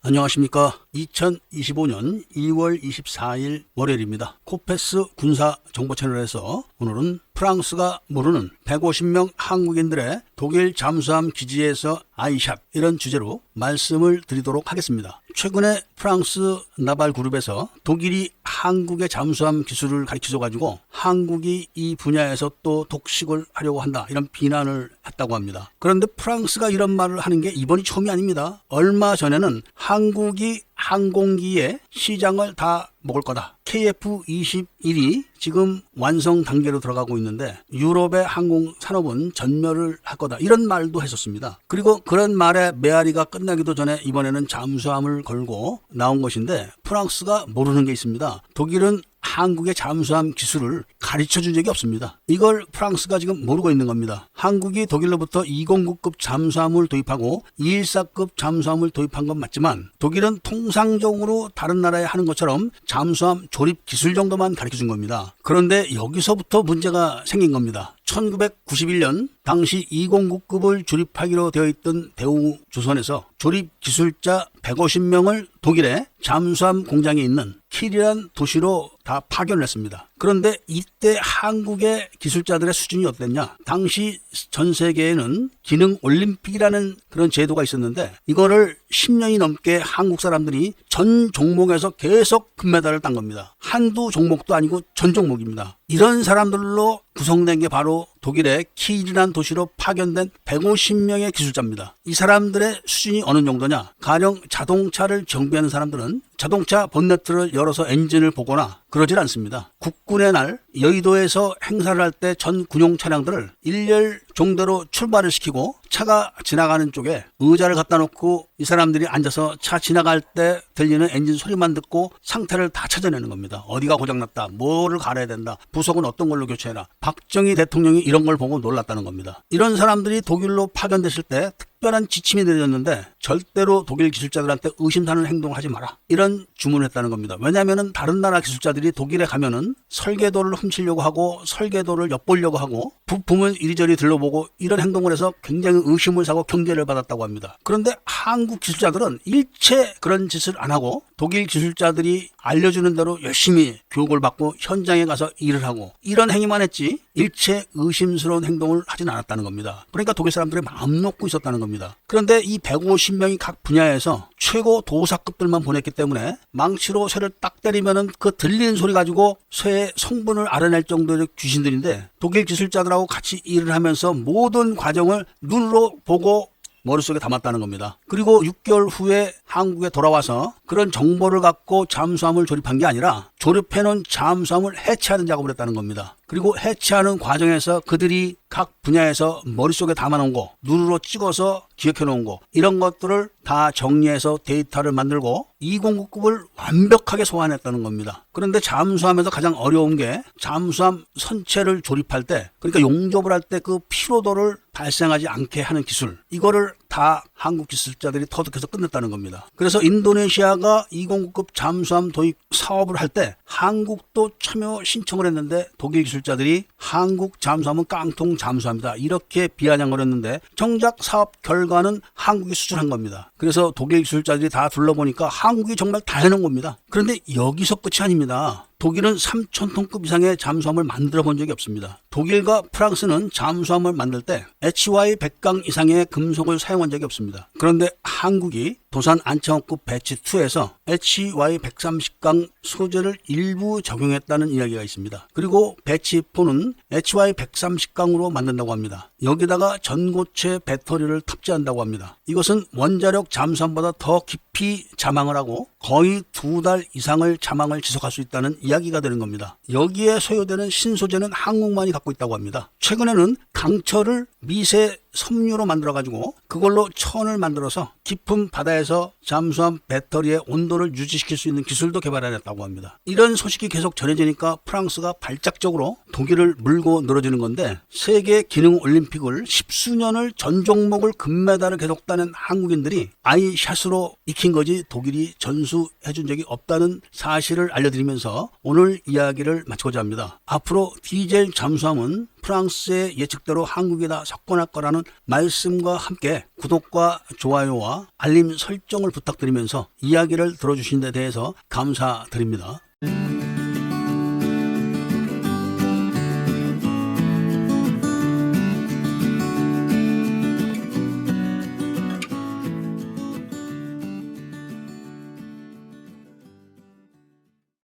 안녕하십니까. 2025년 2월 24일 월요일입니다. 코페스 군사정보채널에서 오늘은 프랑스가 모르는 150명 한국인들의 독일 잠수함 기지에서 아이샷, 이런 주제로 말씀을 드리도록 하겠습니다. 최근에 프랑스 나발 그룹에서 독일이 한국의 잠수함 기술을 가르쳐줘가지고 한국이 이 분야에서 또 독식을 하려고 한다, 이런 비난을 했다고 합니다. 그런데 프랑스가 이런 말을 하는 게 이번이 처음이 아닙니다. 얼마 전에는 한국이 항공기의 시장을 다 먹을 거다, KF-21이 지금 완성 단계로 들어가고 있는데 유럽의 항공 산업은 전멸을 할 거다, 이런 말도 했었습니다. 그리고 그런 말에 메아리가 끝나기도 전에 이번에는 잠수함을 걸고 나온 것인데, 프랑스가 모르는 게 있습니다. 독일은 한국의 잠수함 기술을 가르쳐 준 적이 없습니다. 이걸 프랑스가 지금 모르고 있는 겁니다. 한국이 독일로부터 209급 잠수함을 도입하고 214급 잠수함을 도입한 건 맞지만, 독일은 통상적으로 다른 나라에 하는 것처럼 잠수함 조립 기술 정도만 가르쳐 준 겁니다. 그런데 여기서부터 문제가 생긴 겁니다. 1991년 당시 209급을 조립하기로 되어 있던 대우조선에서 조립 기술자 150명을 독일의 잠수함 공장에 있는 킬이라는 도시로 다 파견을 했습니다. 그런데 이때 한국의 기술자들의 수준이 어땠냐? 당시 전 세계에는 기능 올림픽이라는 그런 제도가 있었는데, 이거를 10년이 넘게 한국 사람들이 전 종목에서 계속 금메달을 딴 겁니다. 한두 종목도 아니고 전 종목입니다. 이런 사람들로 구성된 게 바로 독일의 킬이라는 도시로 파견된 150명의 기술자입니다. 이 사람들의 수준이 어느 정도냐? 가령 자동차를 정비하는 사람들은 자동차 본네트를 열어서 엔진을 보거나 그러질 않습니다. 국군의 날 여의도에서 행사를 할 때 전 군용 차량들을 일렬 종대로 출발을 시키고 차가 지나가는 쪽에 의자를 갖다 놓고 이 사람들이 앉아서 차 지나갈 때 들리는 엔진 소리만 듣고 상태를 다 찾아내는 겁니다. 어디가 고장났다, 뭐를 갈아야 된다, 부속은 어떤 걸로 교체해라. 박정희 대통령이 이런 걸 보고 놀랐다는 겁니다. 이런 사람들이 독일로 파견됐을 때 특별한 지침이 내려졌는데 절대로 독일 기술자들한테 의심사는 행동을 하지 마라, 이런 주문을 했다는 겁니다. 왜냐하면 다른 나라 기술자들이 독일에 가면은 설계도를 훔치려고 하고 설계도를 엿보려고 하고 부품을 이리저리 들러보고 이런 행동을 해서 굉장히 의심을 사고 경계를 받았다고 합니다. 그런데 한국 기술자들은 일체 그런 짓을 안 하고 독일 기술자들이 알려주는 대로 열심히 교육을 받고 현장에 가서 일을 하고 이런 행위만 했지 일체 의심스러운 행동을 하진 않았다는 겁니다. 그러니까 독일 사람들이 마음 놓고 있었다는 겁니다. 그런데 이 150명이 각 분야에서 최고 도사급들만 보냈기 때문에 망치로 쇠를 딱 때리면은 그 들리는 소리 가지고 쇠의 성분을 알아낼 정도의 귀신들인데, 독일 기술자들하고 같이 일을 하면서 모든 과정을 눈으로 보고 머릿속에 담았다는 겁니다. 그리고 6개월 후에 한국에 돌아와서 그런 정보를 갖고 잠수함을 조립한 게 아니라 조립해놓은 잠수함을 해체하는 작업을 했다는 겁니다. 그리고 해체하는 과정에서 그들이 각 분야에서 머릿속에 담아놓은 거, 눈으로 찍어서 기억해놓은 거, 이런 것들을 다 정리해서 데이터를 만들고 209급을 완벽하게 소환했다는 겁니다. 그런데 잠수함에서 가장 어려운 게 잠수함 선체를 조립할 때, 그러니까 용접을 할 때 그 피로도를 발생하지 않게 하는 기술, 이거를 다 한국 기술자들이 터득해서 끝냈다는 겁니다. 그래서 인도네시아가 209급 잠수함 도입 사업을 할 때 한국도 참여 신청을 했는데 독일 기술자들이 한국 잠수함은 깡통 잠수함이다, 이렇게 비아냥거렸는데 정작 사업 결과는 한국이 수출한 겁니다. 그래서 독일 기술자들이 다 둘러보니까 한국이 정말 다 해놓은 겁니다. 그런데 여기서 끝이 아닙니다. 독일은 3,000톤급 이상의 잠수함을 만들어 본 적이 없습니다. 독일과 프랑스는 잠수함을 만들 때 HY 100강 이상의 금속을 사용한 적이 없습니다. 그런데 한국이 도산 안창호급 배치2에서 HY 130강 소재를 일부 적용했다는 이야기가 있습니다. 그리고 배치4는 HY 130강으로 만든다고 합니다. 여기다가 전고체 배터리를 탑재한다고 합니다. 이것은 원자력 잠수함보다 더 깊이 자망을 하고 거의 2달 이상을 자망을 지속할 수 있다는 이야기가 되는 겁니다. 여기에 소요되는 신소재는 한국만이 갖고 있다고 합니다. 최근에는 강철을 미세 섬유로 만들어가지고 그걸로 천을 만들어서 깊은 바다에서 잠수함 배터리의 온도를 유지시킬 수 있는 기술도 개발해냈다고 합니다. 이런 소식이 계속 전해지니까 프랑스가 발작적으로 독일을 물고 늘어지는 건데, 세계 기능 올림픽을 10수년을 전 종목을 금메달을 계속 따는 한국인들이 아이샷으로 익힌 거지 독일이 전수해준 적이 없다는 사실을 알려드리면서 오늘 이야기를 마치고자 합니다. 앞으로 디젤 잠수함은 프랑스의 예측대로 한국이 다 석권할 거라는 말씀과 함께 구독과 좋아요와 알림 설정을 부탁드리면서 이야기를 들어주신 데 대해서 감사드립니다.